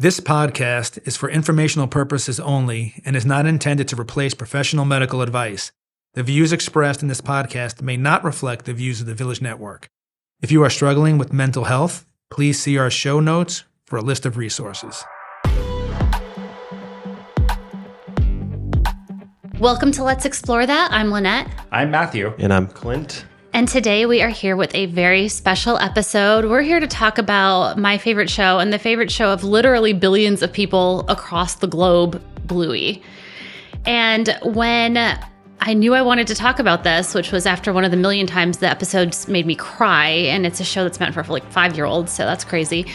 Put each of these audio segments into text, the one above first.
This podcast is for informational purposes only and is not intended to replace professional medical advice. The views expressed in this podcast may not reflect the views of the Village Network. If you are struggling with mental health, please see our show notes for a list of resources. Welcome to Let's Explore That. I'm Lynette. I'm Matthew. And I'm Clint. And today we are here with a very special episode. We're here to talk about my favorite show and the favorite show of literally billions of people across the globe, Bluey. And when I knew I wanted to talk about this, which was after one of the million times the episodes made me cry, and it's a show that's meant for like 5-year-olds, so that's crazy.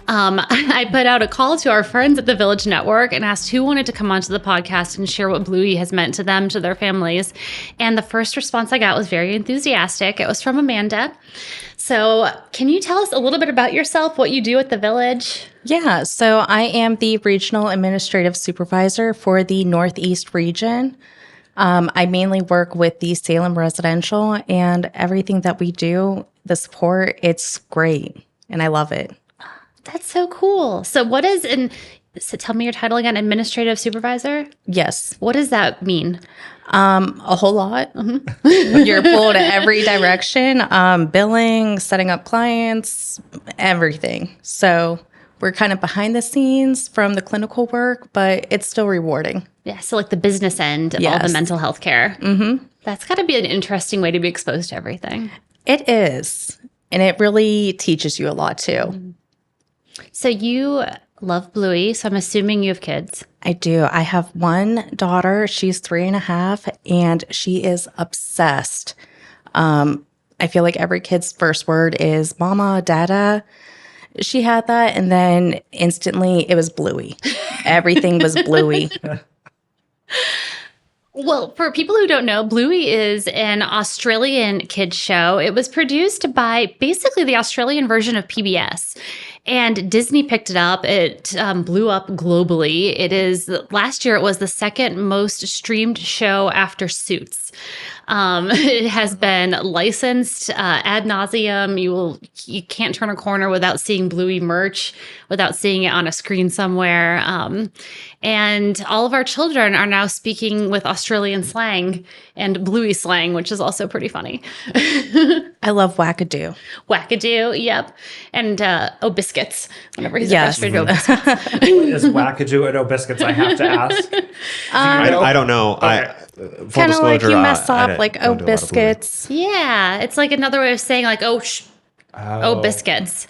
I put out a call to our friends at the Village Network and asked who wanted to come onto the podcast and share what Bluey has meant to them, to their families. And the first response I got was very enthusiastic. It was from Miranda. So can you tell us a little bit about yourself, what you do at the Village? Yeah, so I am the Regional Administrative Supervisor for the Northeast region. I mainly work with the Salem Residential, and everything that we do, the support, it's great, and I love it. That's so cool. So what is, so tell me your title again, Administrative Supervisor? Yes. What does that mean? A whole lot. Mm-hmm. You're pulled every direction, billing, setting up clients, everything. So we're kind of behind the scenes from the clinical work, but it's still rewarding. Yeah, so like the business end of all the mental health care. Mm-hmm. That's got to be an interesting way to be exposed to everything. It is. And it really teaches you a lot too. Mm-hmm. So you love Bluey, so I'm assuming you have kids. I do. I have one daughter. She's 3.5, and she is obsessed. I feel like every kid's first word is mama, dada. She had that, and then instantly it was Bluey. Everything was Bluey. Well, for people who don't know, Bluey is an Australian kids show. It was produced by basically the Australian version of PBS. And Disney picked it up. It blew up globally. Last year, it was the second most streamed show after Suits. It has been licensed ad nauseum. You can't turn a corner without seeing Bluey merch, without seeing it on a screen somewhere. And all of our children are now speaking with Australian slang and Bluey slang, which is also pretty funny. I love wackadoo. Wackadoo, yep. And biscuits. Whenever he's frustrated, biscuits. What is wackadoo and biscuits? I have to ask. I don't know. Okay. Kind of like you mess up, like biscuits. Yeah, it's like another way of saying like biscuits.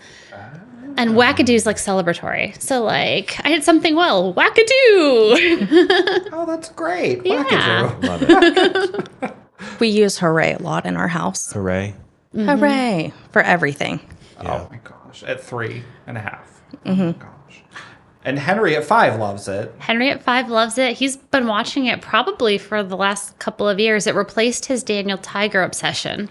And wackadoo is like celebratory. So like, I did something well. Wackadoo. Oh, that's great. Yeah. Wackadoo. Love it. We use hooray a lot in our house. Hooray. Mm-hmm. Hooray for everything. Yeah. Oh my gosh. At 3.5. Mm-hmm. Oh my gosh. And Henry at 5 loves it. Henry at 5 loves it. He's been watching it probably for the last couple of years. It replaced his Daniel Tiger obsession,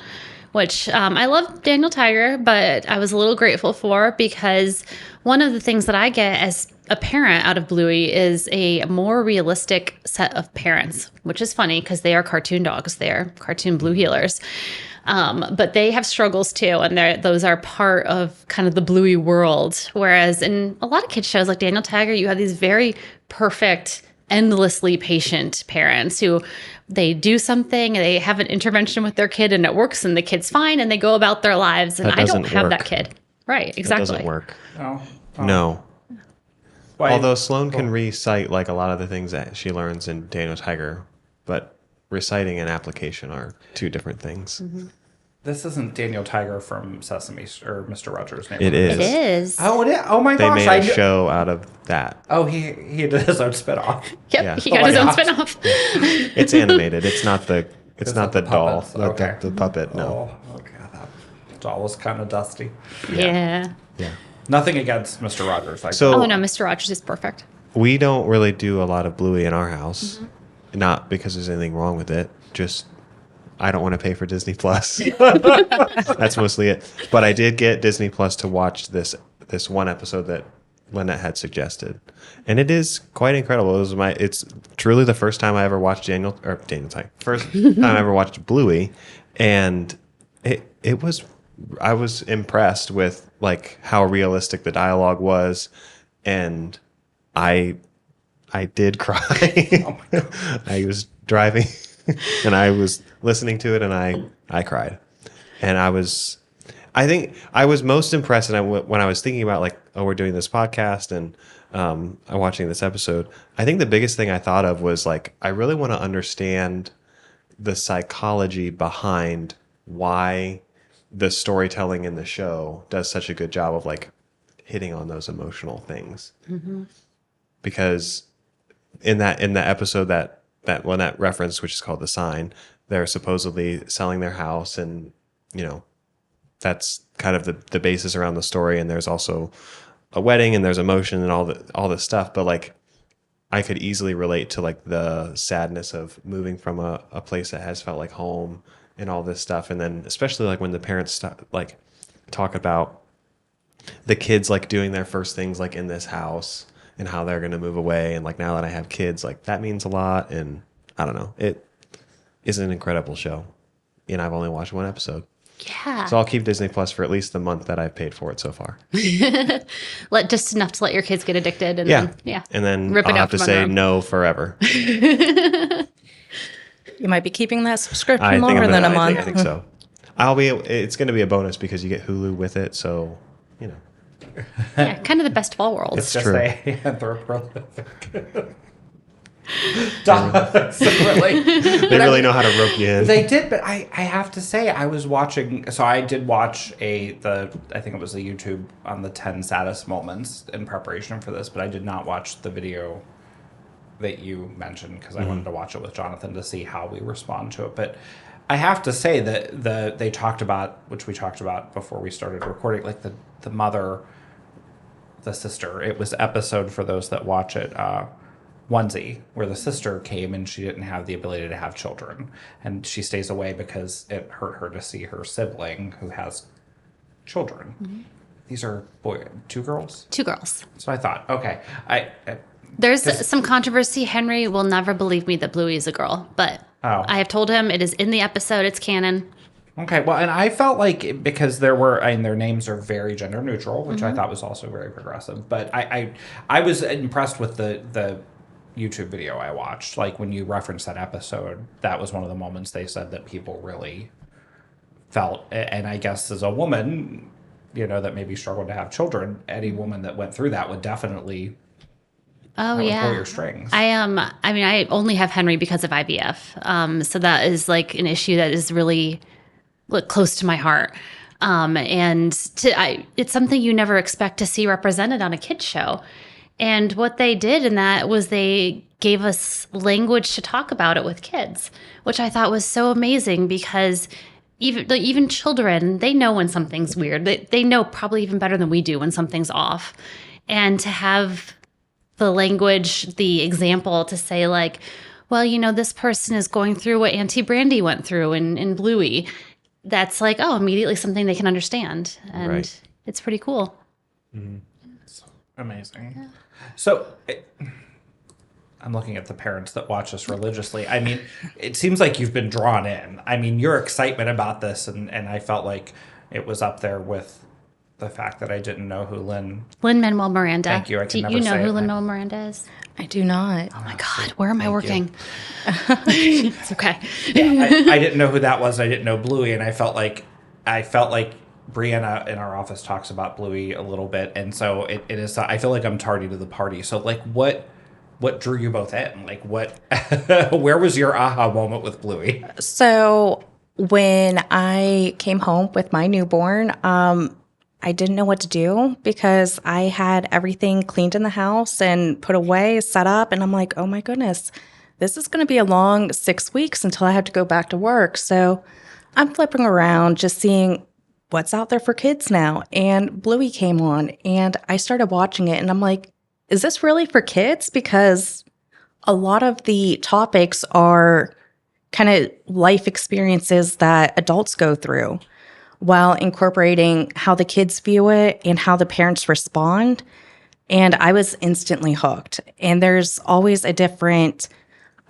which I love Daniel Tiger, but I was a little grateful for because one of the things that I get as a parent out of Bluey is a more realistic set of parents, which is funny because they are cartoon dogs. They are cartoon blue heelers. But they have struggles too, and those are part of kind of the Bluey world. Whereas in a lot of kids shows like Daniel Tiger, you have these very perfect, endlessly patient parents who they do something, they have an intervention with their kid and it works and the kid's fine and they go about their lives. And I don't have that kid. Right, exactly. That doesn't work. Oh. No. Why? Although Sloane can recite like a lot of the things that she learns in Daniel Tiger, but reciting and application are two different things. Mm-hmm. This isn't Daniel Tiger from Sesame or Mr. Rogers' Neighborhood. It is. It is. Oh, it is. Oh my They gosh! made a show out of that. Oh, he did his own spinoff. Yep, Yeah. he got his own spinoff. It's animated. It's not the doll, puppets. Okay. the puppet. No. Oh, okay. That doll was kind of dusty. Yeah. Yeah. Nothing against Mr. Rogers. Oh no, Mr. Rogers is perfect. We don't really do a lot of Bluey in our house. Mm-hmm. Not because there's anything wrong with it. Just I don't want to pay for Disney Plus. That's mostly it. But I did get Disney Plus to watch this one episode that Lynette had suggested, and it is quite incredible. It's truly the first time I ever watched first time I ever watched Bluey, and it was I was impressed with like how realistic the dialogue was. and I did cry. Oh my God. I was driving and I was listening to it and I cried. And I think I was most impressed when I was thinking about like, oh, we're doing this podcast and I'm watching this episode. I think the biggest thing I thought of was like, I really want to understand the psychology behind why the storytelling in the show does such a good job of like hitting on those emotional things. Mm-hmm. Because in the episode that reference, which is called The Sign, they're supposedly selling their house, and you know that's kind of the basis around the story. And there's also a wedding, and there's emotion and all this stuff. But like, I could easily relate to like the sadness of moving from a place that has felt like home and all this stuff. And then especially like when the parents like talk about the kids like doing their first things like in this house and how they're going to move away. And like, now that I have kids, like that means a lot. And I don't know, it is an incredible show. And I've only watched one episode. Yeah. So I'll keep Disney Plus for at least the month that I've paid for it so far. Just enough to let your kids get addicted. And Yeah. Then, yeah. And then Rip it I'll out have to from say under 'em. no forever. You might be keeping that subscription I think longer than a month. I think so. It's going to be a bonus because you get Hulu with it. So, you know. Yeah, kind of the best of all worlds. It's just true. a anthropomorphic dogs. Really. They really know how to rope you in. They did, but I have to say, I was watching. So I did watch I think it was the YouTube on the 10 saddest moments in preparation for this, but I did not watch the video that you mentioned because I wanted to watch it with Jonathan to see how we respond to it. But I have to say that they talked about, which we talked about before we started recording, like the mother, the sister. It was episode, for those that watch it, Onesie, where the sister came and she didn't have the ability to have children, and she stays away because it hurt her to see her sibling who has children. Mm-hmm. These are two girls. Two girls. So I thought, okay, There's some controversy. Henry will never believe me that Bluey is a girl, but I have told him it is in the episode. It's canon. Okay, well, and I felt like because their names are very gender neutral, which I thought was also very progressive. But I was impressed with the YouTube video I watched. Like when you referenced that episode, that was one of the moments they said that people really felt. And I guess as a woman, you know, that maybe struggled to have children, any woman that went through that would definitely. Oh, Pull yeah. your strings. I only have Henry because of IVF. So that is like an issue that is really close to my heart. It's something you never expect to see represented on a kids show. And what they did in that was they gave us language to talk about it with kids, which I thought was so amazing because even children, they know when something's weird. They know probably even better than we do when something's off. And to have the language, the example to say like, well, you know, this person is going through what Auntie Brandy went through in Bluey. That's like, oh, immediately something they can understand. And Right. It's pretty cool. Mm-hmm. Amazing. Yeah. So I'm looking at the parents that watch us religiously. I mean, it seems like you've been drawn in. I mean, your excitement about this, and I felt like it was up there with the fact that I didn't know who Lin-Manuel Miranda. Thank you. I can Do never you know say who it. Lin-Manuel Miranda is? I do not. Oh my God, where am I working? It's okay. I didn't know who that was. I didn't know Bluey, and I felt like Brianna in our office talks about Bluey a little bit, and so it is. I feel like I'm tardy to the party. So like, what drew you both in? Like, what? Where was your aha moment with Bluey? So when I came home with my newborn, I didn't know what to do because I had everything cleaned in the house and put away, set up, and I'm like, oh my goodness, this is going to be a long 6 weeks until I have to go back to work. So I'm flipping around, just seeing what's out there for kids now. And Bluey came on, and I started watching it, and I'm like, is this really for kids? Because a lot of the topics are kind of life experiences that adults go through, while incorporating how the kids view it and how the parents respond. And I was instantly hooked. And there's always a different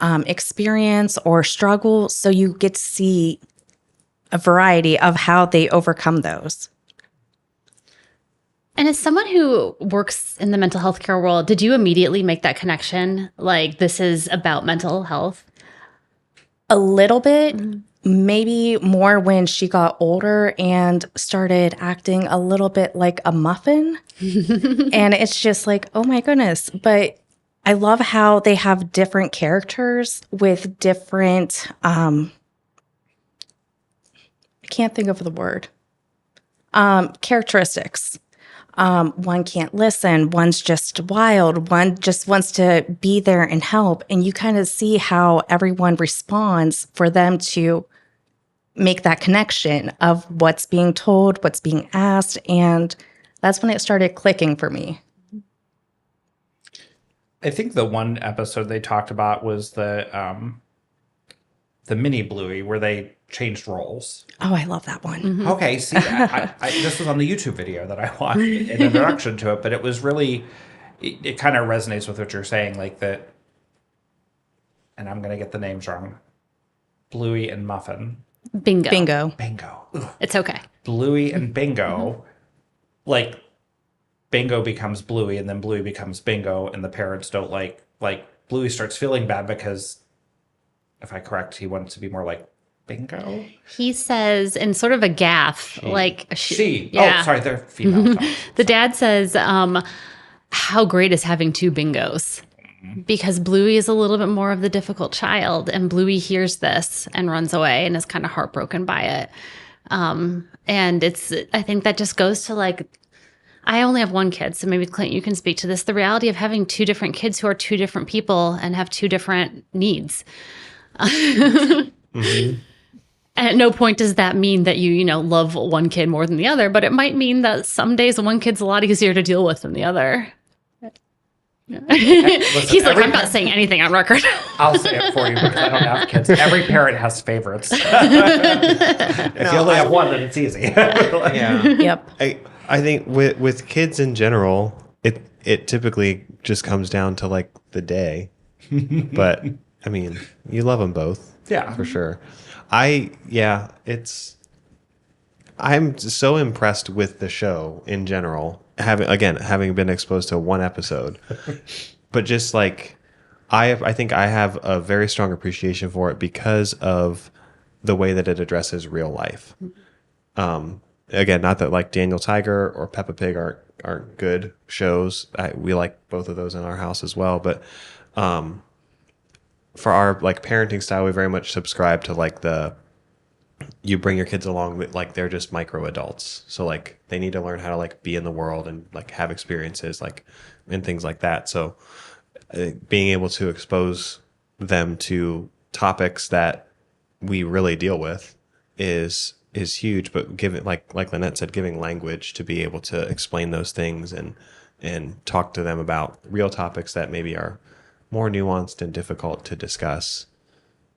experience or struggle, so you get to see a variety of how they overcome those. And as someone who works in the mental health care world, did you immediately make that connection? Like, this is about mental health? A little bit, maybe more when she got older and started acting a little bit like a muffin. And it's just like, oh my goodness. But I love how they have different characters with different, I can't think of the word, characteristics. One can't listen, one's just wild, one just wants to be there and help. And you kind of see how everyone responds for them to make that connection of what's being told, what's being asked. And that's when it started clicking for me. I think the one episode they talked about was the mini Bluey where they changed roles. Oh, I love that one. Okay, see, this was on the YouTube video that I watched, an introduction to it, but it was really, it kind of resonates with what you're saying, like that, and I'm going to get the names wrong, Bluey and Muffin. Bingo. Bingo. Ugh. It's okay. Bluey and Bingo, like, Bingo becomes Bluey, and then Bluey becomes Bingo, and the parents don't like, Bluey starts feeling bad because, if I correct, he wants to be more like Bingo? He says in sort of a gaffe, like She. Yeah. Oh, sorry, they're female. The dad says, how great is having two Bingos? Because Bluey is a little bit more of the difficult child, and Bluey hears this and runs away and is kind of heartbroken by it. And I think that just goes to like, I only have one kid, so maybe Clint, you can speak to this. The reality of having two different kids who are two different people and have two different needs. And at no point does that mean that you love one kid more than the other, but it might mean that some days one kid's a lot easier to deal with than the other. Listen, He's like, I'm not saying anything on record. I'll say it for you because I don't have kids. Every parent has favorites. If you only have one, then it's easy. Yeah. Yep. I think with kids in general, it typically just comes down to like the day. But I mean, you love them both. Yeah. For sure. I'm so impressed with the show in general, having been exposed to one episode, but just like I think I have a very strong appreciation for it because of the way that it addresses real life. Again, not that like Daniel Tiger or Peppa Pig aren't good shows. We like both of those in our house as well, but for our like parenting style, we very much subscribe to like you bring your kids along with like they're just micro adults, so like they need to learn how to like be in the world and like have experiences like and things like that. So being able to expose them to topics that we really deal with is huge. But giving like Lynette said, giving language to be able to explain those things and talk to them about real topics that maybe are more nuanced and difficult to discuss.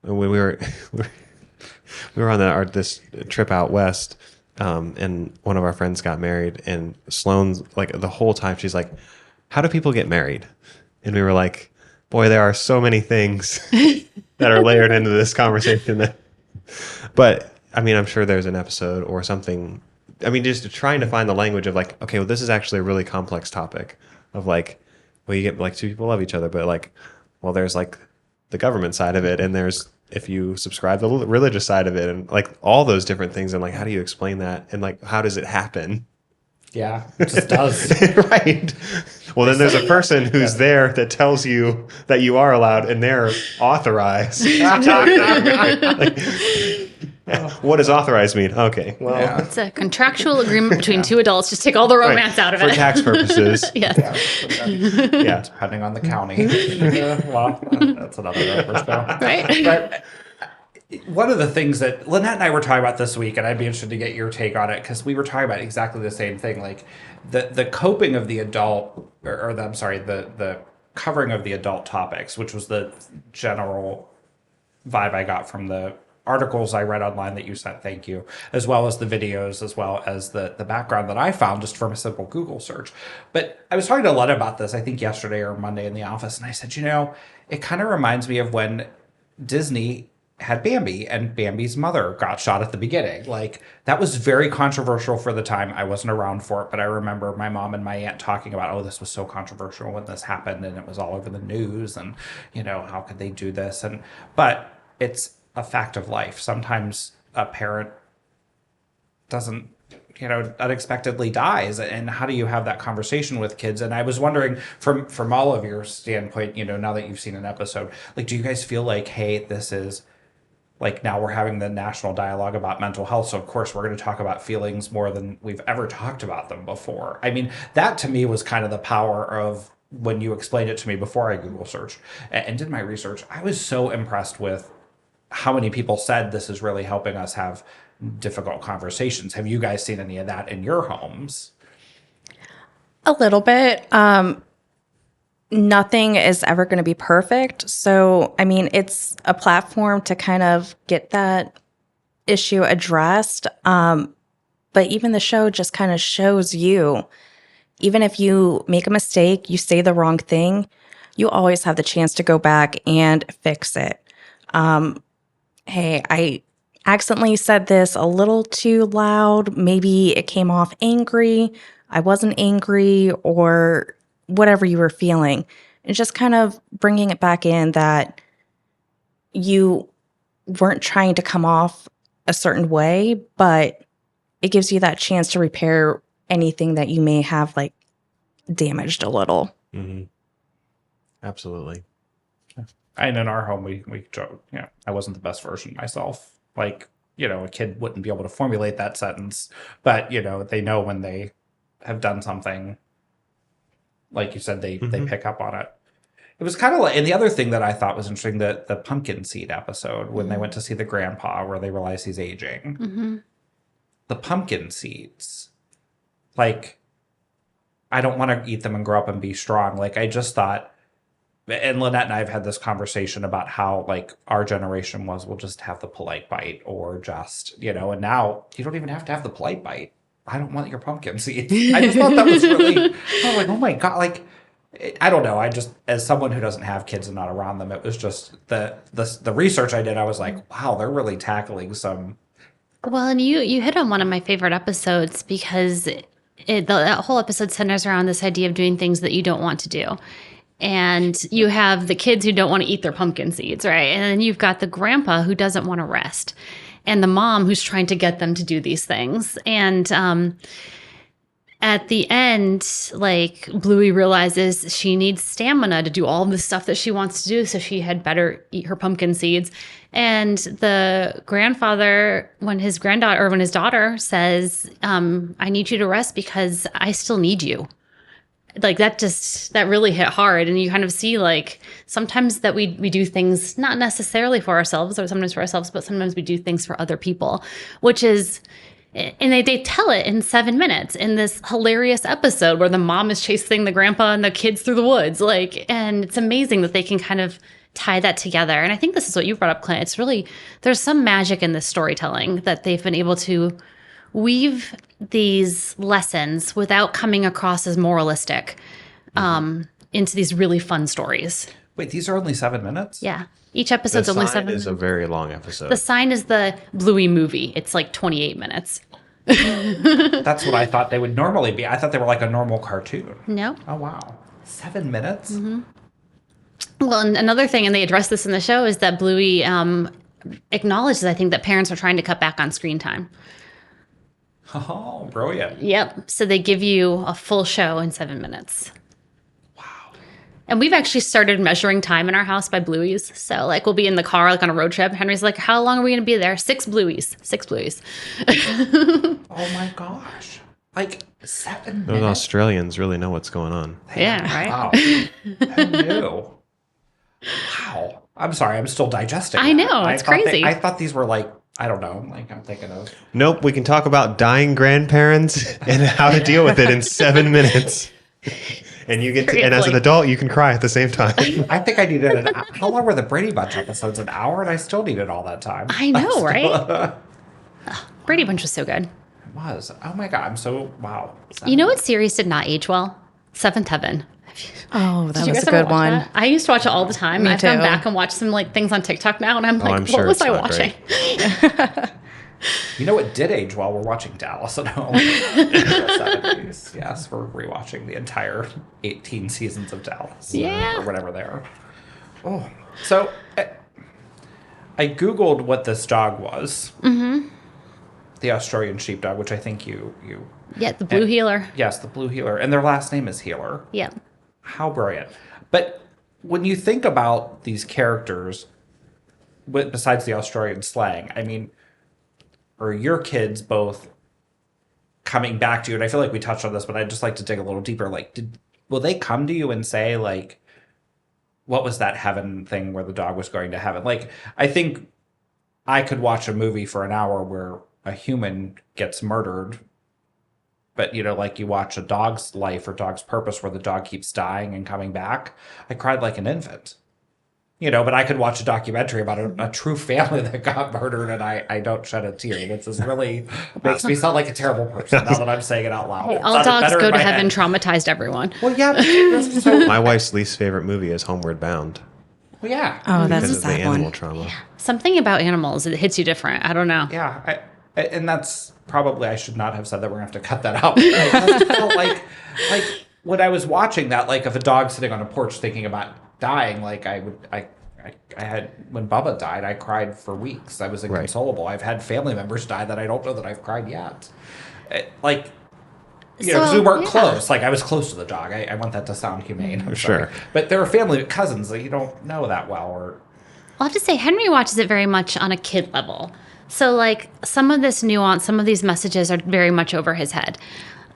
When we were on this trip out west, and one of our friends got married, and Sloane's like the whole time she's like, "How do people get married?" And we were like, "Boy, there are so many things that are layered into this conversation." But I mean, I'm sure there's an episode or something. I mean, just trying to find the language of like, okay, well, this is actually a really complex topic of like, well, you get like two people love each other, but like, well, there's like the government side of it, and there's if you subscribe to the religious side of it, and like all those different things, and like how do you explain that, and like how does it happen? Yeah, it just does. Right. Well, then there's a person who's there that tells you that you are allowed, and they're authorized. Like, what does authorized mean? Okay, well, Yeah. It's a contractual agreement between two adults. Just take all the romance out of for it. tax purposes. Yes. Yeah. Depending on the county. Well, that's another perspective. Right. But one of the things that Lynette and I were talking about this week, and I'd be interested to get your take on it, because we were talking about exactly the same thing, like the coping of the adult, the covering of the adult topics, which was the general vibe I got from the articles I read online that you sent, thank you, as well as the videos, as well as the background that I found just from a simple Google search. But I was talking to Lynette about this, I think yesterday or Monday in the office, and I said, it kind of reminds me of when Disney had Bambi, and Bambi's mother got shot at the beginning. Like, that was very controversial for the time. I wasn't around for it, but I remember my mom and my aunt talking about, oh, this was so controversial when this happened, and it was all over the news, and, you know, how could they do this? But it's a fact of life. Sometimes a parent doesn't, you know, unexpectedly dies, and how do you have that conversation with kids? And I was wondering, from all of your standpoint, you know, now that you've seen an episode, like, do you guys feel like, hey, this is, like, now we're having the national dialogue about mental health, so of course we're going to talk about feelings more than we've ever talked about them before. I mean, that to me was kind of the power of when you explained it to me before I Google searched and did my research. I was so impressed with how many people said this is really helping us have difficult conversations. Have you guys seen any of that in your homes? A little bit. Nothing is ever going to be perfect. So, I mean, it's a platform to kind of get that issue addressed. But even the show just kind of shows you, even if you make a mistake, you say the wrong thing, you always have the chance to go back and fix it. Hey, I accidentally said this a little too loud. Maybe it came off angry. I wasn't angry, or whatever you were feeling. It's just kind of bringing it back in that you weren't trying to come off a certain way, but it gives you that chance to repair anything that you may have, like, damaged a little. Mm-hmm. Absolutely. And in our home, we joke, you know, I wasn't the best version of myself. Like, you know, a kid wouldn't be able to formulate that sentence, but, you know, they know when they have done something, like you said, they pick up on it. It was kind of like, and the other thing that I thought was interesting, the pumpkin seed episode, when they went to see the grandpa, where they realize he's aging. Mm-hmm. The pumpkin seeds, like, I don't want to eat them and grow up and be strong. Like, I just thought, and Lynette and I have had this conversation about how, like, our generation was, we'll just have the polite bite, or just, you know, and now you don't even have to have the polite bite. I don't want your pumpkin seeds. I just thought that was really, I was like, oh my God, like, I don't know. I just, as someone who doesn't have kids and not around them, it was just the research I did. I was like, wow, they're really tackling some. Well, and you hit on one of my favorite episodes, because that whole episode centers around this idea of doing things that you don't want to do. And you have the kids who don't want to eat their pumpkin seeds, right? And then you've got the grandpa who doesn't want to rest, and the mom who's trying to get them to do these things. And at the end, like, Bluey realizes she needs stamina to do all the stuff that she wants to do, so she had better eat her pumpkin seeds. And the grandfather, when his daughter says, I need you to rest because I still need you. Like, that really hit hard. And you kind of see, like, sometimes that we do things not necessarily for ourselves, or sometimes for ourselves, but sometimes we do things for other people, which is, and they tell it in 7 minutes in this hilarious episode where the mom is chasing the grandpa and the kids through the woods. Like, and it's amazing that they can kind of tie that together. And I think this is what you brought up, Clint. It's really, there's some magic in this storytelling that they've been able to weave these lessons without coming across as moralistic into these really fun stories. Wait, these are only 7 minutes? Yeah. Each episode's only 7 minutes. The Sign is a very long episode. The Sign is the Bluey movie. It's like 28 minutes. That's what I thought they would normally be. I thought they were like a normal cartoon. No. Oh, wow. 7 minutes? Mm-hmm. Well, and another thing, and they address this in the show, is that Bluey acknowledges, I think, that parents are trying to cut back on screen time. Oh, brilliant. Yep. So they give you a full show in 7 minutes. Wow. And we've actually started measuring time in our house by Blueys. So, like, we'll be in the car, like, on a road trip. Henry's like, how long are we going to be there? 6 Blueys. 6 Blueys. Oh, my gosh. Like, 7 minutes? Those Australians really know what's going on. Yeah, right? Wow. Who knew? Wow. I'm sorry. I'm still digesting I know. It's crazy. I thought these were like, I don't know. Like, I'm thinking of. Nope, we can talk about dying grandparents and how to deal with it in 7 minutes. And you get to, and as an adult, you can cry at the same time. I think I needed how long were the Brady Bunch episodes? An hour? And I still needed all that time. I know, right? Brady Bunch was so good. It was. Oh my God. I'm so, wow. You know what series did not age well? Seventh Heaven. Oh, that Did you was guys a ever good watch one. that? I used to watch it all the time. Me I've gone too. back and watched some like things on TikTok now, and I'm like, I'm what sure was it's I not watching? You know what did age well? We're watching Dallas at home. In the 70s. Yes, we're rewatching the entire 18 seasons of Dallas. Yeah. Or whatever they are. Oh. So I Googled what this dog was. Mm-hmm. The Australian sheepdog, which I think you Yeah, the blue healer. Yes, the blue healer. And their last name is Healer. Yeah. How brilliant. But when you think about these characters, besides the Australian slang, I mean, are your kids both coming back to you? And I feel like we touched on this, but I'd just like to dig a little deeper. Like, will they come to you and say, like, what was that heaven thing where the dog was going to heaven? Like, I think I could watch a movie for an hour where a human gets murdered, but, you know, like you watch a dog's life or dog's purpose where the dog keeps dying and coming back. I cried like an infant. You know, but I could watch a documentary about a true family that got murdered and I don't shed a tear. This is really makes me sound like a terrible person now that I'm saying it out loud. Hey, It all sounded dogs better go in to my heaven head. traumatized everyone. Well, yeah. So, My wife's least favorite movie is Homeward Bound well, yeah. Oh, that's because a of the sad animal one. trauma. Something about animals, it hits you different. I don't know. Yeah. And that's probably, I should not have said that. We're going to have to cut that out. I just felt like when I was watching that, like if a dog sitting on a porch thinking about dying, like I had, when Bubba died, I cried for weeks. I was inconsolable. I've had family members die that I don't know that I've cried yet. Like, you know, because we weren't close. Like, I was close to the dog. I want that to sound humane. I'm sorry. Sure. But there are family cousins that you don't know that well. Or I'll have to say, Henry watches it very much on a kid level. So, like, some of this nuance, some of these messages are very much over his head.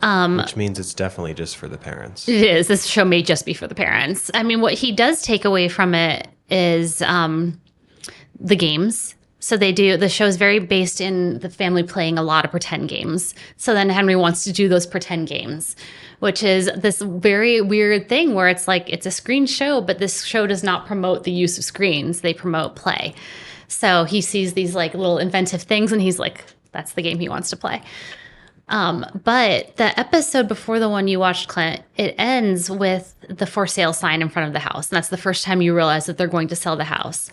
Which means it's definitely just for the parents. It is. This show may just be for the parents. I mean, what he does take away from it is the games. So the show is very based in the family playing a lot of pretend games. So then Henry wants to do those pretend games, which is this very weird thing where it's like it's a screen show, but this show does not promote the use of screens. They promote play. So he sees these like little inventive things and he's like, that's the game he wants to play. But the episode before the one you watched, Clint, it ends with the for sale sign in front of the house. And that's the first time you realize that they're going to sell the house.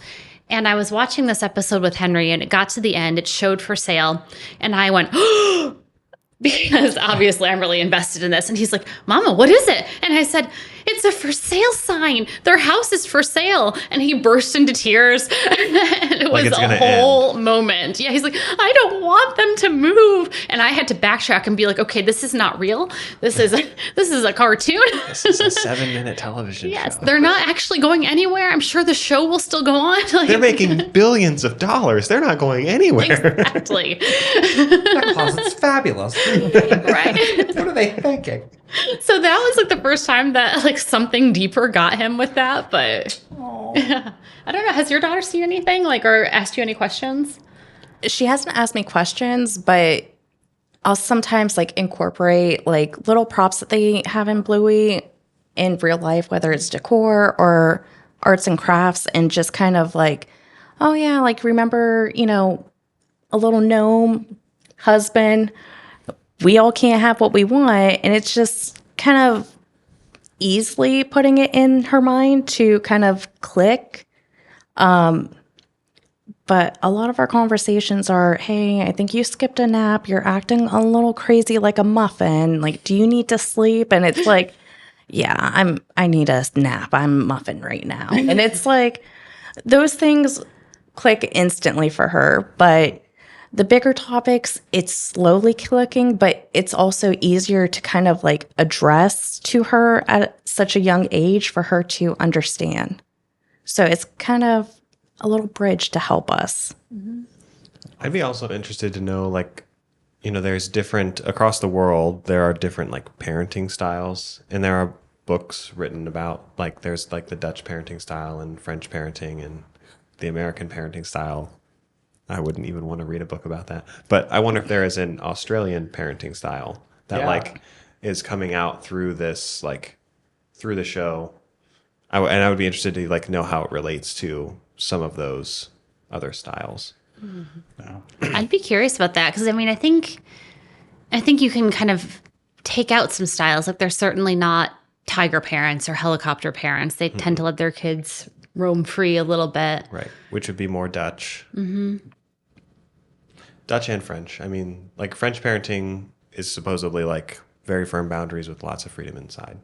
And I was watching this episode with Henry and it got to the end, it showed for sale. And I went, because obviously I'm really invested in this. And he's like, Mama, what is it? And I said, it's a for sale sign. Their house is for sale. And he burst into tears. And it Like was it's a gonna whole moment. Yeah, he's like, I don't want them to move. And I had to backtrack and be like, okay, this is not real. This is a cartoon. This is a 7-minute television Yes, show. they're not actually going anywhere. I'm sure the show will still go on. Like, They're making billions of dollars. They're not going anywhere. exactly. that closet's fabulous. Right. What are they thinking? So that was like the first time that like something deeper got him with that. But I don't know. Has your daughter seen anything like or asked you any questions? She hasn't asked me questions, but I'll sometimes like incorporate like little props that they have in Bluey in real life, whether it's decor or arts and crafts, and just kind of like, oh yeah, like remember, you know, a little gnome husband. We all can't have what we want. And it's just kind of easily putting it in her mind to kind of click. But a lot of our conversations are, hey, I think you skipped a nap. You're acting a little crazy like a muffin. Like, do you need to sleep? And it's like, yeah, I need a nap. I'm muffin right now. And it's like, those things click instantly for her. But the bigger topics, it's slowly clicking, but it's also easier to kind of like address to her at such a young age for her to understand. So it's kind of a little bridge to help us. I'd be also interested to know, like, you know, there's different, across the world, there are different, like, parenting styles. And there are books written about, like, there's, like, the Dutch parenting style and French parenting and the American parenting style. I wouldn't even want to read a book about that. But I wonder if there is an Australian parenting style that, like, is coming out through this, like, through the show. And I would be interested to, like, know how it relates to some of those other styles. I'd be curious about that because I mean, I think you can kind of take out some styles. Like they're certainly not tiger parents or helicopter parents. They tend to let their kids roam free a little bit. Right. Which would be more Dutch. Mm-hmm. Dutch and French. I mean, like French parenting is supposedly like very firm boundaries with lots of freedom inside.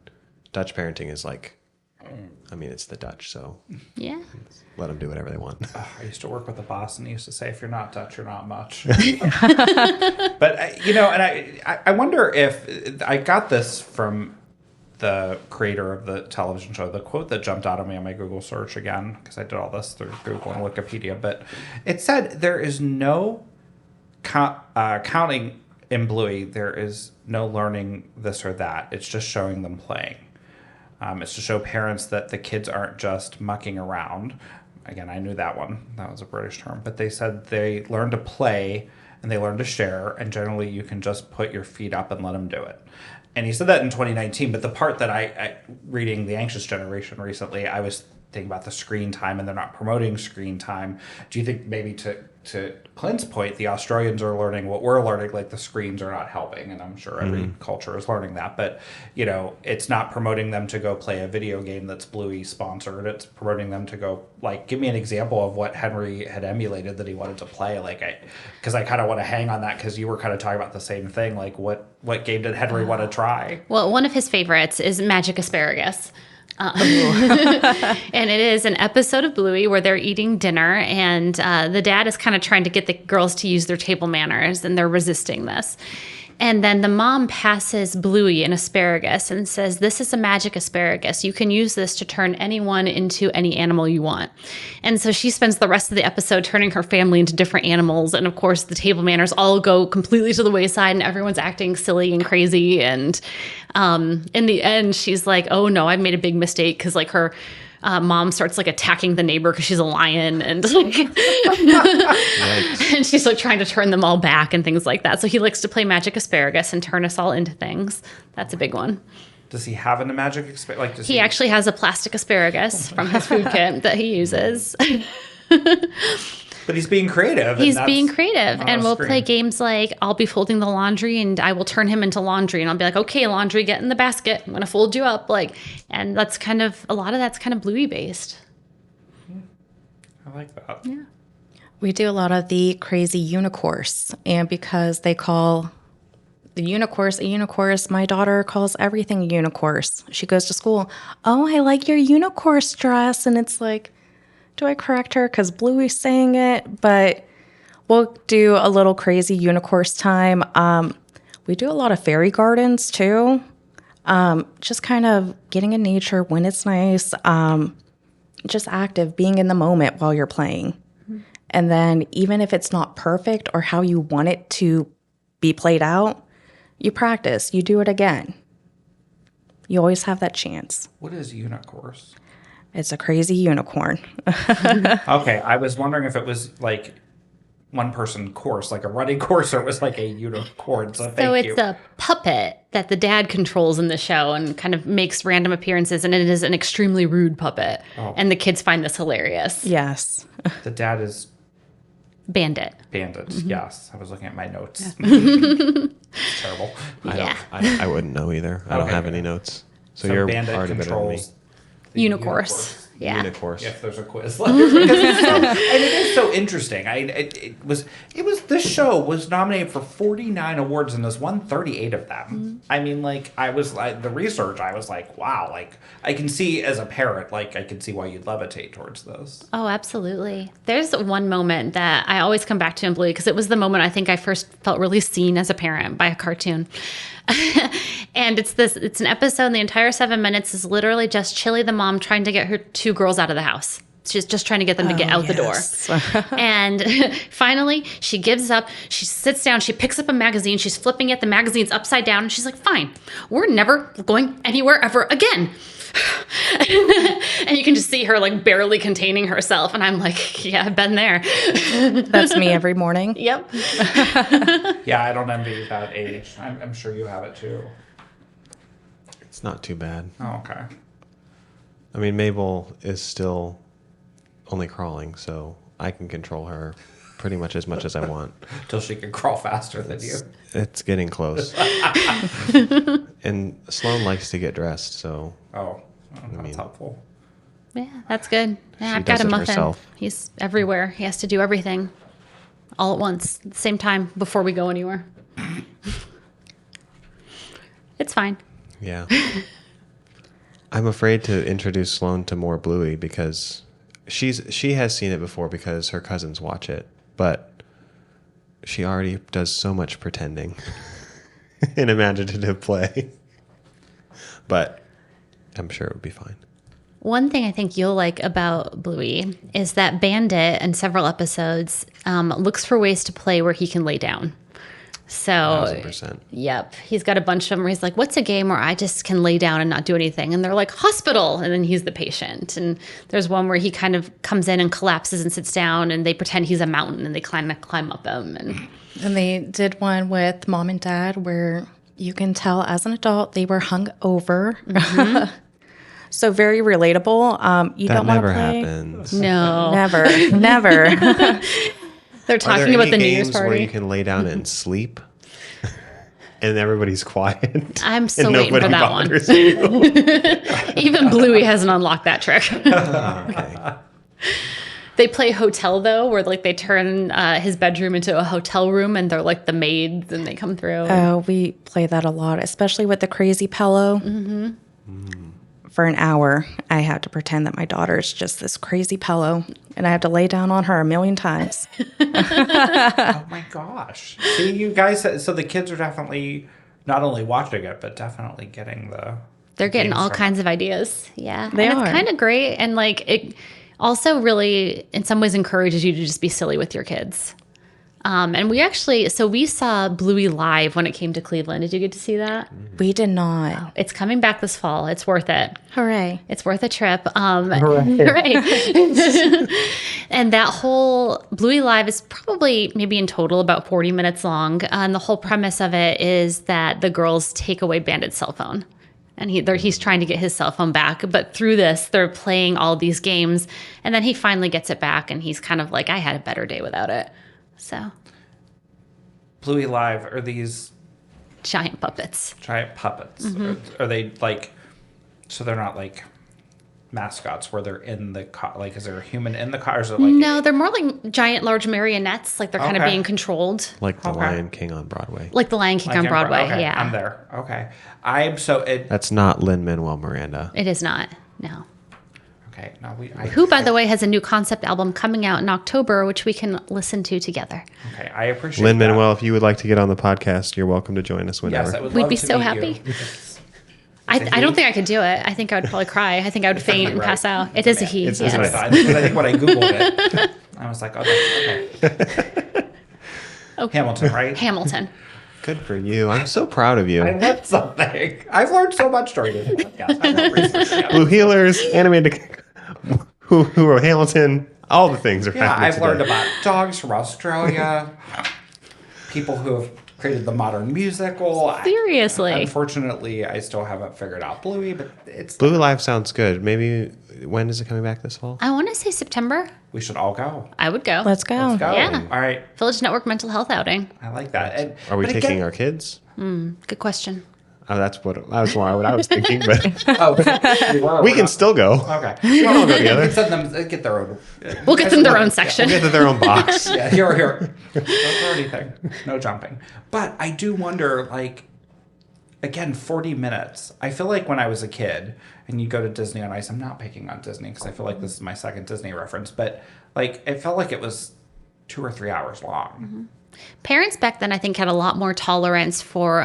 Dutch parenting is like, I mean, it's the Dutch, so Yeah. let them do whatever they want. I used to work with a boss, and he used to say, "If you're not Dutch, you're not much." But and I wonder if I got this from the creator of the television show. The quote that jumped out at me on my Google search again, because I did all this through Google and Wikipedia, but it said there is no counting in Bluey. There is no learning this or that. It's just showing them playing. It's to show parents that the kids aren't just mucking around. Again, I knew that one. That was a British term. But they said they learn to play and they learn to share. And generally, you can just put your feet up and let them do it. And he said that in 2019. But the part that I reading The Anxious Generation recently, I was thinking about the screen time, and they're not promoting screen time. Do you think maybe to Clint's point, the Australians are learning what we're learning, like the screens are not helping, and I'm sure every culture is learning that, but it's not promoting them to go play a video game that's Bluey sponsored. It's promoting them to go, like, give me an example of what Henry had emulated that he wanted to play, because I kind of want to hang on that, because you were kind of talking about the same thing, like what game did Henry want to try? Well, one of his favorites is Magic Asparagus. And it is an episode of Bluey where they're eating dinner, and the dad is kind of trying to get the girls to use their table manners, and they're resisting this. And then the mom passes Bluey an asparagus and says, "This is a magic asparagus. You can use this to turn anyone into any animal you want." And so she spends the rest of the episode turning her family into different animals. And of course, the table manners all go completely to the wayside, and everyone's acting silly and crazy. And in the end, she's like, "Oh no, I've made a big mistake," because like her mom starts like attacking the neighbor because she's a lion, and like, and she's like trying to turn them all back and things like that. So he likes to play Magic Asparagus and turn us all into things. That's a big one. Does he have a magic asparagus? Like, he actually has a plastic asparagus from his food kit that he uses. But he's being creative. He's being creative. And we'll screen. play games like I'll be folding the laundry and I will turn him into laundry. And I'll be like, "Okay, laundry, get in the basket. I'm going to fold you up." And that's kind of, a lot of that's kind of Bluey based. I like that. Yeah. We do a lot of the crazy unicourse. And because they call the unicourse a unicourse, my daughter calls everything a unicourse. She goes to school, "Oh, I like your unicourse dress." And it's like, do I correct her because Bluey's saying it? But we'll do a little crazy unicourse time. We do a lot of fairy gardens too. Just kind of getting in nature when it's nice. Just active, being in the moment while you're playing. Mm-hmm. And then even if it's not perfect or how you want it to be played out, you practice. You do it again. You always have that chance. What is unicourse? It's a crazy unicorn. Okay, I was wondering if it was like one person course, like a running course, or it was like a unicorn. So thank you. It's a puppet that the dad controls in the show and kind of makes random appearances, and it is an extremely rude puppet. Oh. And the kids find this hilarious. Yes. The dad is Bandit. Mm-hmm. Yes. I was looking at my notes. Yeah. It's terrible. I wouldn't know either. I don't have any notes. So you're Bandit already better than me. Unicourse. Yeah. Unicourse. If there's a quiz. And it is so interesting. It was this show was nominated for 49 awards and has won 38 of them. Mm-hmm. I mean, the research, I was like, wow, like I can see as a parent, like I can see why you'd levitate towards this. Oh, absolutely. There's one moment that I always come back to in Bluey because it was the moment I think I first felt really seen as a parent by a cartoon. And it's an episode, and the entire 7 minutes is literally just Chili the mom trying to get her two girls out of the house. She's just trying to get them to get out the door. And finally, she gives up. She sits down. She picks up a magazine. She's flipping it. The magazine's upside down. And she's like, "Fine, we're never going anywhere ever again." And you can just see her like barely containing herself. And I'm like, yeah, I've been there. That's me every morning. Yep. Yeah, I don't envy that age. I'm sure you have it too. It's not too bad. Oh, okay. I mean, Mabel is still only crawling, so I can control her pretty much as I want. Till she can crawl faster than you. It's getting close. And Sloan likes to get dressed, so That's helpful. Yeah, that's good. Yeah, She I've got does a it muffin. herself. He's everywhere. He has to do everything all at once, at the same time, before we go anywhere. It's fine. yeah. I'm afraid to introduce Sloan to more Bluey because she has seen it before because her cousins watch it, but she already does so much pretending in imaginative play. But I'm sure it would be fine. One thing I think you'll like about Bluey is that Bandit in several episodes looks for ways to play where he can lay down. So, 1000%. yep, he's got a bunch of them where he's like, what's a game where I just can lay down and not do anything? And they're like, hospital. And then he's the patient. And there's one where he kind of comes in and collapses and sits down and they pretend he's a mountain and they climb up him. And they did one with Mom and Dad where you can tell as an adult they were hung over. So very relatable. You That don't want to never play. happens. No. Never. They're Are talking there about any the New games Year's party. where you can lay down and sleep? And everybody's quiet. I'm still and waiting for nobody that one. bothers you. Even Bluey hasn't unlocked that trick. Okay. They play hotel though, where like they turn his bedroom into a hotel room, and they're like the maids, and they come through. Oh, we play that a lot, especially with the crazy pillow. For an hour, I have to pretend that my daughter's just this crazy pillow, and I have to lay down on her 1,000,000 times. Oh my gosh. See, you guys, so the kids are definitely not only watching it, but definitely getting They're getting games all from kinds of ideas. Yeah, They and are. it's kind of great, and like it also really, in some ways, encourages you to just be silly with your kids. And we saw Bluey live when it came to Cleveland. Did you get to see that? We did not. It's coming back this fall. It's worth it. Hooray. It's worth a trip. Hooray. And that whole Bluey Live is probably maybe in total about 40 minutes long. And the whole premise of it is that the girls take away Bandit's cell phone. And he's trying to get his cell phone back. But through this, they're playing all these games. And then he finally gets it back. And he's kind of like, I had a better day without it. So, Bluey Live. Are these giant puppets. giant puppets? Are they like, so they're not like mascots where they're in the car? Like, is there a human in the car? Or is it like No, they're more like giant, large marionettes. Like they're kind of Okay. being controlled. Like the Okay. Lion King on Broadway. Like the Lion King like on in- Broadway. Okay, Yeah. I'm there. Okay. I'm so it. That's not Lin-Manuel Miranda. It is not. No. Okay. No, Who, by the way, has a new concept album coming out in October, which we can listen to together. Okay, I appreciate Lin-Manuel, that. if you would like to get on the podcast, you're welcome to join us whenever. Yes, I would We'd love be to so meet happy. you. I don't think I could do it. I think I would probably cry. I think I would faint and Right. pass out. It is a he. It's Yes. what I thought. I think when I Googled it, I was like, oh, that's okay. Okay. Hamilton, right? Hamilton. Good for you. I'm so proud of you. I learned something. I've learned so much during this podcast. I know research. Blue Healers, animated, who wrote Hamilton, all the things are Yeah, happening I've learned today. about dogs from Australia, people who have created the modern musical. Seriously. Unfortunately, I still haven't figured out Bluey, but it's Blue Live sounds good. Maybe, when is it coming back this fall? I want to say September. we should all go. I would go. Let's go. Let's go. Yeah. All right. Village Network mental health outing. I like that. And, Are we but taking again- our kids? Good question. Oh, that's what I was thinking, but Oh, you were, we we're can not- still go. Okay. We can all go together. Send them, get their own. We'll get them their own section. We'll get to their own box. Yeah, here. Don't throw anything. No jumping. But I do wonder, like, again, 40 minutes. I feel like when I was a kid and you go to Disney on Ice, I'm not picking on Disney because I feel like this is my second Disney reference, but like it felt like it was 2 or 3 hours long. Parents back then, I think, had a lot more tolerance for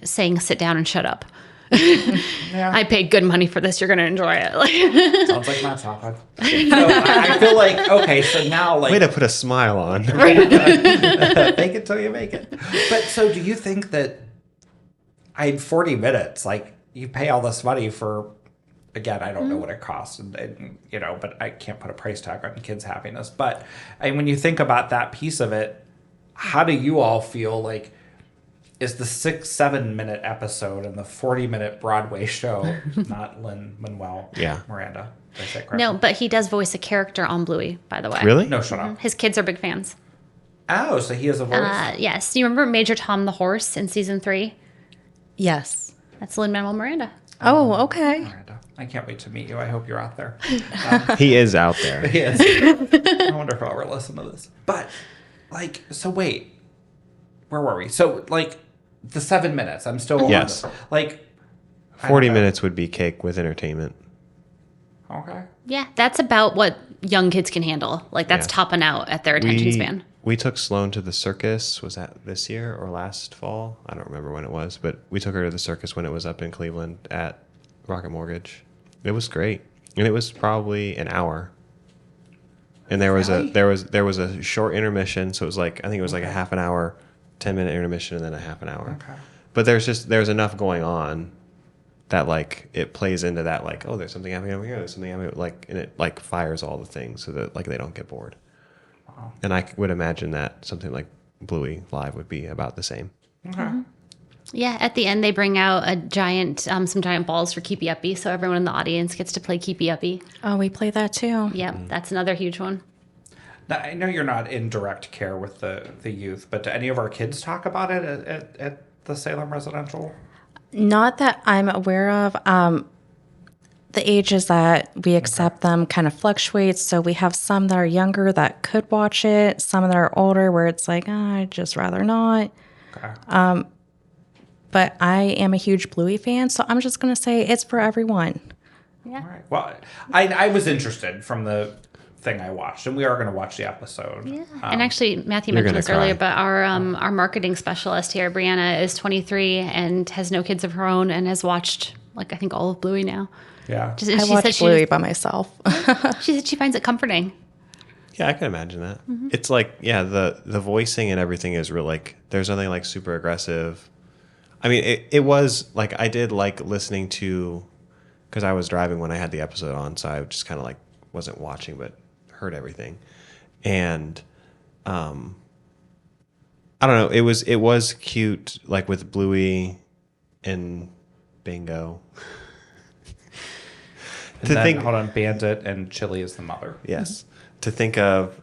saying sit down and shut up. Yeah. I paid good money for this. You're going to enjoy it. Sounds like Matt's topic. So I feel like, okay, so now like Way to put a smile on. fake it till you make it. But so do you think that I had 40 minutes, like you pay all this money for, again, I don't know what it costs, and you know, but I can't put a price tag on kids' happiness. But when you think about that piece of it, how do you all feel like, is the 6-7 minute episode and the 40-minute Broadway show not Lin-Manuel Yeah. Miranda? Did I say it correctly? No, but he does voice a character on Bluey, by the way. Really? No, shut up. His kids are big fans. Oh, so he has a voice? Yes. Do you remember Major Tom the horse in season 3? Yes. That's Lin-Manuel Miranda. Oh, okay. Miranda, I can't wait to meet you. I hope you're out there. He is out there. Yes. I wonder if I'll ever listen to this. But, like, so wait. Where were we? So, like, the 7 minutes. I'm still on Yes. this. Like, 40 minutes would be cake with entertainment. Okay. Yeah, that's about what young kids can handle. Like, that's Yeah. topping out at their attention span. We took Sloan to the circus. Was that this year or last fall? I don't remember when it was, but we took her to the circus when it was up in Cleveland at Rocket Mortgage. It was great, and it was probably an hour. And there was Really? there was a short intermission, so it was like I think it was like a half an hour, 10-minute intermission, and then a half an hour. Okay. But there's enough going on that like it plays into that like oh there's something happening over here, there's something happening like, and it like fires all the things so that like they don't get bored. Wow. And I would imagine that something like Bluey live would be about the same. Okay. Yeah, at the end they bring out a giant, some giant balls for Keepy Uppy, so everyone in the audience gets to play Keepy Uppy. Oh, we play that too. Yep, that's another huge one. Now, I know you're not in direct care with the youth, but do any of our kids talk about it at the Salem Residential? Not that I'm aware of. The ages that we accept them kind of fluctuates. So we have some that are younger that could watch it, some that are older where it's like, I'd just rather not. Okay. But I am a huge Bluey fan, so I'm just going to say it's for everyone. Yeah. All right. Well, I was interested from the thing I watched, and we are going to watch the episode. Yeah. And actually, Matthew You're mentioned gonna this earlier, cry. but our marketing specialist here, Brianna, is 23 and has no kids of her own and has watched, like, I think all of Bluey now. Yeah. Just, I she watch said Bluey by myself. she said she finds it comforting. Yeah, I can imagine that. It's like, yeah, the voicing and everything is real. Like, there's nothing like super aggressive. I mean, it was like I did like listening to, because I was driving when I had the episode on, so I just kind of like wasn't watching, but heard everything. And I don't know. It was cute, like with Bluey and Bingo. And then, hold on, Bandit and Chili is the mother. Yes. To think of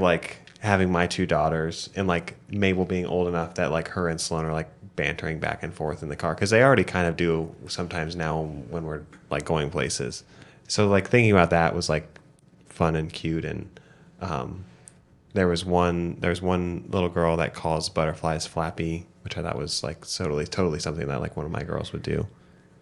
like having my two daughters and like Mabel being old enough that like her and Sloan are like bantering back and forth in the car, because they already kind of do sometimes now when we're like going places. So like thinking about that was like fun and cute. And there was one little girl that calls butterflies Flappy, which I thought was like totally something that like one of my girls would do.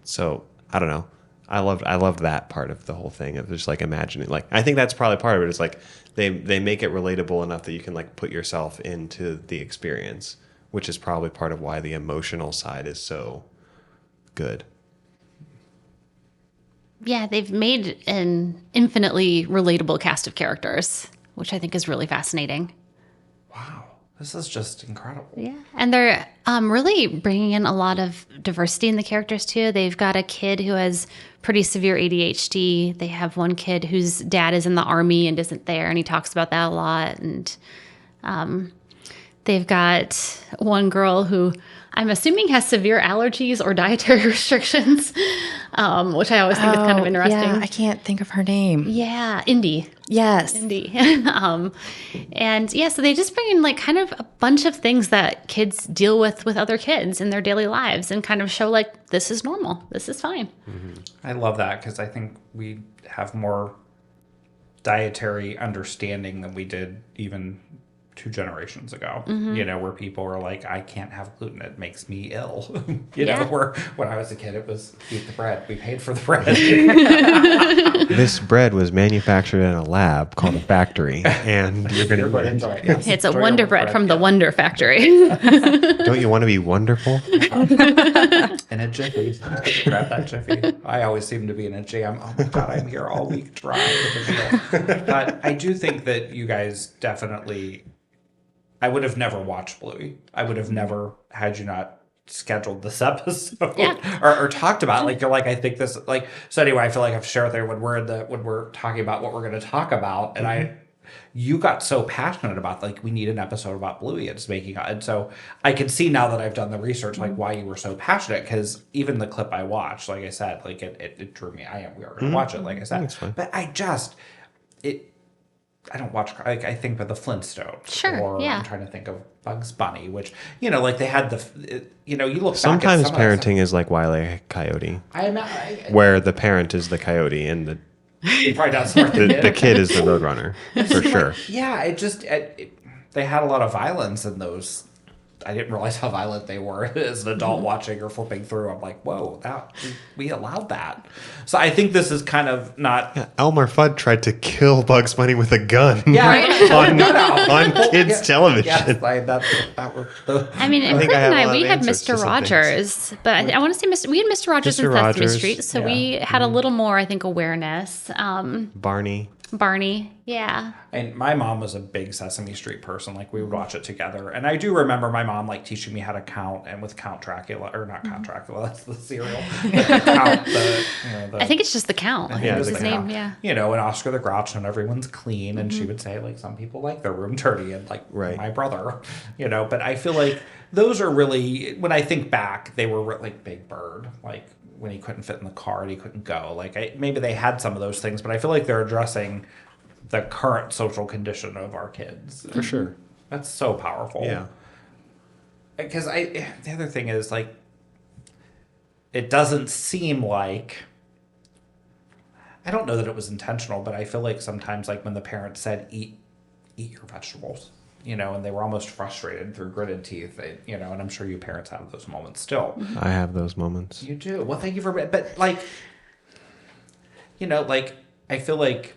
So I don't know. I loved that part of the whole thing of just like imagining. Like I think that's probably part of it. Is like they make it relatable enough that you can like put yourself into the experience, which is probably part of why the emotional side is so good. Yeah, they've made an infinitely relatable cast of characters, which I think is really fascinating. Wow. This is just incredible. Yeah, and they're really bringing in a lot of diversity in the characters too. They've got a kid who has pretty severe ADHD. They have one kid whose dad is in the army and isn't there, and he talks about that a lot. And they've got one girl who I'm assuming has severe allergies or dietary restrictions, which I always think is kind of interesting. Yeah, I can't think of her name. Yeah, Indy. Yes. Indy. And yeah, so they just bring in like kind of a bunch of things that kids deal with other kids in their daily lives and kind of show like this is normal. This is fine. I love that because I think we have more dietary understanding than we did even 2 generations ago, you know, where people were like, I can't have gluten. It makes me ill. you know, where when I was a kid, it was eat the bread. We paid for the bread. This bread was manufactured in a lab called a factory, and you're going to enjoy it. Yes. It's a Enjoy Wonder your Bread from the yeah. Wonder Factory. Don't you want to be wonderful? In a jiffy. Grab that jiffy. I always seem to be in a jam. Oh my God, I'm here all week trying to deal. But I do think that you guys definitely, I would have never watched Bluey. I would have never, had you not scheduled this episode or talked about it. Like, you're like, I think this, like, so anyway, I feel like I've shared there when we're talking about what we're going to talk about. And you got so passionate about, like, we need an episode about Bluey. It's making, and so I can see now that I've done the research, like, why you were so passionate. Because even the clip I watched, like I said, like, it drew me. We are going to watch it, like I said. That's fine. But I don't watch, like, I think of the Flintstones. Sure, Or yeah. I'm trying to think of Bugs Bunny, which, you know, like they had you look back at Sometimes some of that parenting is like Wile E. Coyote, stuff. where the parent is the coyote and You probably not smart the kid is the roadrunner, for sure. Yeah, they had a lot of violence in those. I didn't realize how violent they were as an adult watching or flipping through. I'm like, whoa, we allowed that. So I think this is kind of not. Yeah, Elmer Fudd tried to kill Bugs Bunny with a gun on kids' television. Yes, that was the. I mean, in think Fred I have and a I, lot we of had answers to Mr. some Rogers, but I want to say we had Mr. Rogers Mr. in Sesame Rogers, Street, so yeah. we had a little more, I think, awareness. Barney. Yeah. And my mom was a big Sesame Street person. Like, we would watch it together. And I do remember my mom, like, teaching me how to count, and with Count Dracula, or not Count Dracula, that's the cereal. Count I think it's just the Count. I think Yeah, it was the his name. Count. Yeah. You know, and Oscar the Grouch, and everyone's clean. And she would say, like, some people like their room dirty, and, like, Right. my brother, you know. But I feel like those are really, when I think back, they were like Big Bird. Like, when he couldn't fit in the car and he couldn't go. Like, maybe they had some of those things, but I feel like they're addressing the current social condition of our kids. For sure. That's so powerful. Yeah. Because the other thing is, like, it doesn't seem like, I don't know that it was intentional, but I feel like sometimes, like, when the parents said, eat your vegetables, you know, and they were almost frustrated through gritted teeth, you know, and I'm sure you parents have those moments still. I have those moments. You do. Well, thank you for, but, like, you know, like, I feel like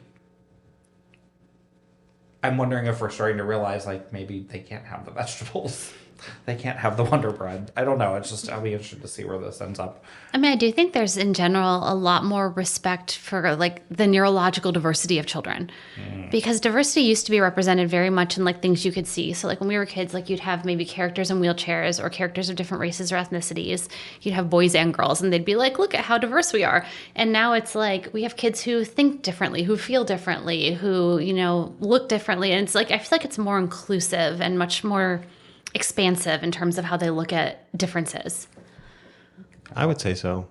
I'm wondering if we're starting to realize, like, maybe they can't have the vegetables. They can't have the Wonder Bread. I don't know. It's just, I'll be interested to see where this ends up. I mean, I do think there's in general a lot more respect for like the neurological diversity of children, because diversity used to be represented very much in like things you could see. So like when we were kids, like you'd have maybe characters in wheelchairs or characters of different races or ethnicities. You'd have boys and girls, and they'd be like, look at how diverse we are. And now it's like we have kids who think differently, who feel differently, who, you know, look differently. And it's like, I feel like it's more inclusive and much more expansive in terms of how they look at differences. I would say so.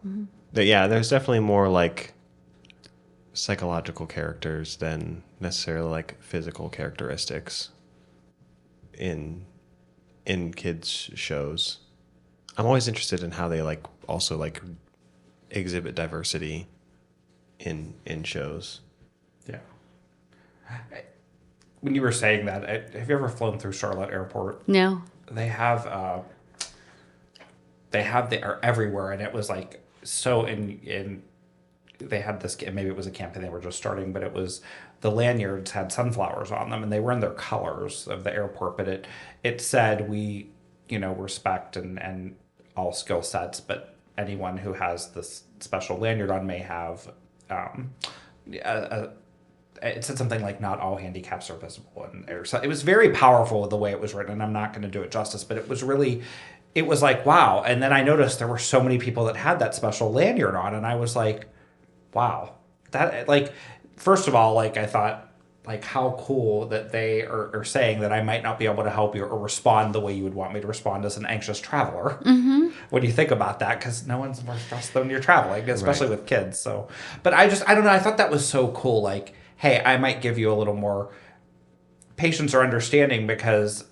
Yeah, there's definitely more like psychological characters than necessarily like physical characteristics in kids shows. I'm always interested in how they like also like exhibit diversity in shows. Yeah. When you were saying that, have you ever flown through Charlotte Airport? No. They have they are everywhere, and it was like so in they had this, maybe it was a campaign they were just starting, but it was the lanyards had sunflowers on them, and they were in their colors of the airport, but it said, we, you know, respect and all skill sets, but anyone who has this special lanyard on may have it said something like not all handicaps are visible, and so it was very powerful the way it was written, and I'm not going to do it justice, but it was like, wow. And then I noticed there were so many people that had that special lanyard on, and I was like, wow, that, like, first of all, like, I thought, like, how cool that they are saying that I might not be able to help you or respond the way you would want me to respond as an anxious traveler. Mm-hmm. When you think about that, because no one's more stressed than you're traveling, especially with kids. So, but I don't know. I thought that was so cool. Like, hey, I might give you a little more patience or understanding because,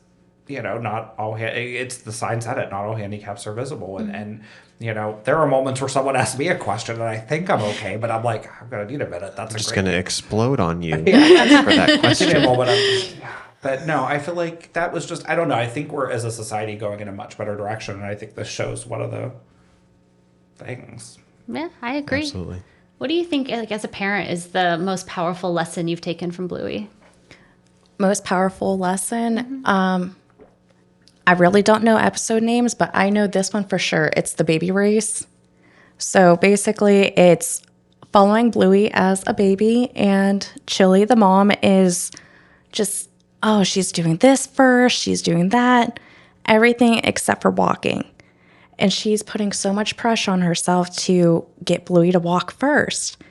you know, not all, it's the sign said it, not all handicaps are visible. And, you know, there are moments where someone asks me a question and I think I'm okay, but I'm like, I'm going to need a minute. That's just great going to explode on you for that Give me a question. moment. But no, I feel like that was just, I don't know. I think we're, as a society, going in a much better direction. And I think this shows one of the things. Yeah, I agree. Absolutely. What do you think, like, as a parent, is the most powerful lesson you've taken from Bluey? Most powerful lesson? I really don't know episode names, but I know this one for sure. It's the baby race. So basically, it's following Bluey as a baby, and Chili, the mom, is just, oh, she's doing this first, she's doing that, everything except for walking. And she's putting so much pressure on herself to get Bluey to walk first.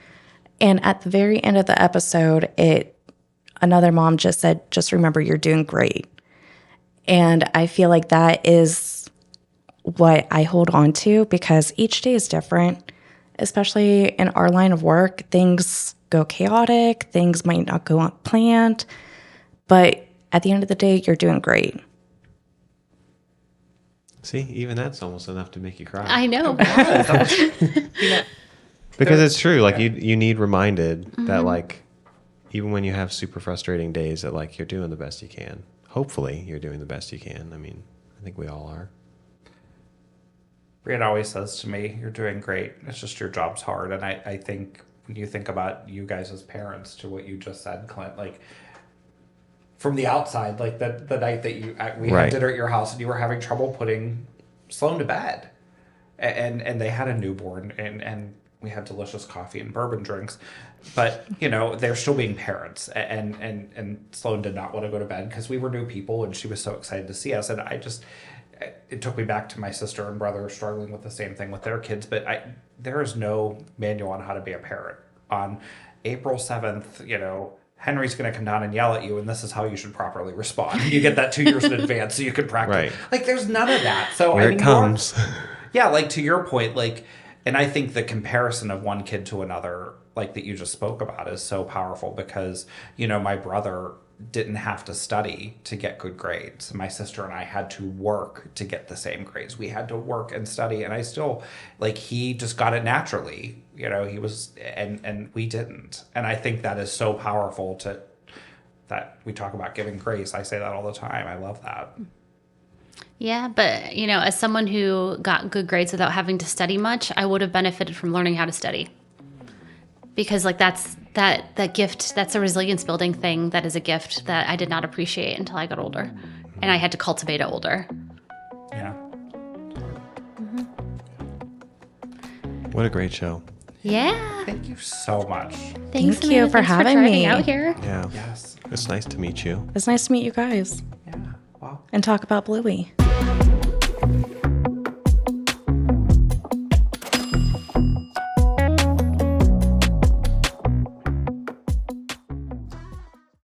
And at the very end of the episode, another mom just said, just remember, you're doing great. And I feel like that is what I hold on to, because each day is different, especially in our line of work. Things go chaotic, things might not go on planned, but at the end of the day, you're doing great. See, even that's almost enough to make you cry. I know. Because it's true. Like you need reminded that like even when you have super frustrating days that like you're doing the best you can. Hopefully you're doing the best you can. I mean, I think we all are. Brian always says to me, "You're doing great. It's just your job's hard." And I think when you think about you guys as parents, to what you just said, Clint, like from the outside, like the night that we had dinner at your house and you were having trouble putting Sloan to bed, and they had a newborn and we had delicious coffee and bourbon drinks, but they're still being parents, and Sloan did not want to go to bed because we were new people and she was so excited to see us, and it took me back to my sister and brother struggling with the same thing with their kids. But there is no manual on how to be a parent. On April 7th, Henry's going to come down and yell at you, and this is how you should properly respond. You get that 2 years in advance so you can practice. Right. Like, there's none of that. So Here it comes. Yeah, like to your point, like, and I think the comparison of one kid to another, like that you just spoke about, is so powerful because, my brother didn't have to study to get good grades. My sister and I had to work to get the same grades. We had to work and study, and I still, like, he just got it naturally. He was, and we didn't. And I think that is so powerful that we talk about giving grace. I say that all the time. I love that. Yeah, but as someone who got good grades without having to study much, I would have benefited from learning how to study. Because like that gift, that's a resilience building thing. That is a gift that I did not appreciate until I got older, and I had to cultivate it older. Yeah. What a great show. Yeah. Thank you so much. Thanks, Thank you for Thanks having driving me. out here. Yeah. Yes. It's nice to meet you. It's nice to meet you guys Yeah. Wow. and talk about Bluey.